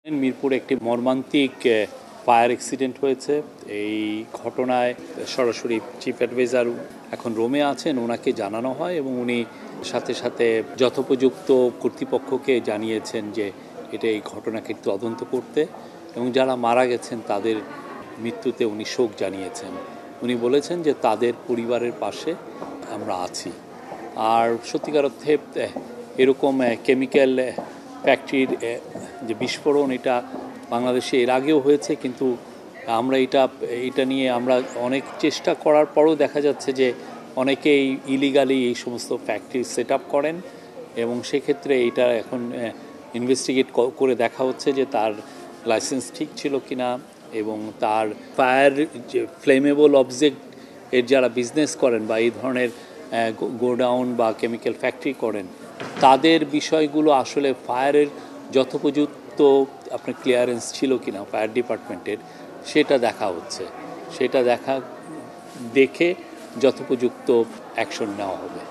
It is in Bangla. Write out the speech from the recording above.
মিরপুরে একটি মর্মান্তিক ফায়ার অ্যাক্সিডেন্ট হয়েছে। এই ঘটনায় সরাসরি চিফ অ্যাডভাইজার এখন রোমে আছেন, ওনাকে জানানো হয় এবং উনি সাথে সাথে যথোপযুক্ত কর্তৃপক্ষকে জানিয়েছেন যে এই ঘটনাকে তদন্ত করতে, এবং যারা মারা গেছেন তাদের মৃত্যুতে উনি শোক জানিয়েছেন। উনি বলেছেন যে তাদের পরিবারের পাশে আমরা আছি। আর সত্যিকার অর্থে এরকম কেমিক্যাল ফ্যাক্টরির যে বিস্ফোরণ, এটা বাংলাদেশে এর আগেও হয়েছে, কিন্তু আমরা এটা নিয়ে আমরা অনেক চেষ্টা করার পরও দেখা যাচ্ছে যে অনেকেই ইলিগালি এই সমস্ত ফ্যাক্টরি সেট আপ করেন, এবং সেক্ষেত্রে এটা এখন ইনভেস্টিগেট করে দেখা হচ্ছে যে তার লাইসেন্স ঠিক ছিল কিনা, এবং তার ফায়ার যে ফ্লেমেবল অবজেক্ট এর যারা বিজনেস করেন বা এই ধরনের গোডাউন বা কেমিক্যাল ফ্যাক্টরি করেন, তাদের বিষয়গুলো আসলে ফায়ারের যথোপযুক্ত আপনার ক্লিয়ারেন্স ছিল কিনা ফায়ার ডিপার্টমেন্টের, সেটা দেখা হচ্ছে। সেটা দেখে যথোপযুক্ত অ্যাকশন নেওয়া হবে।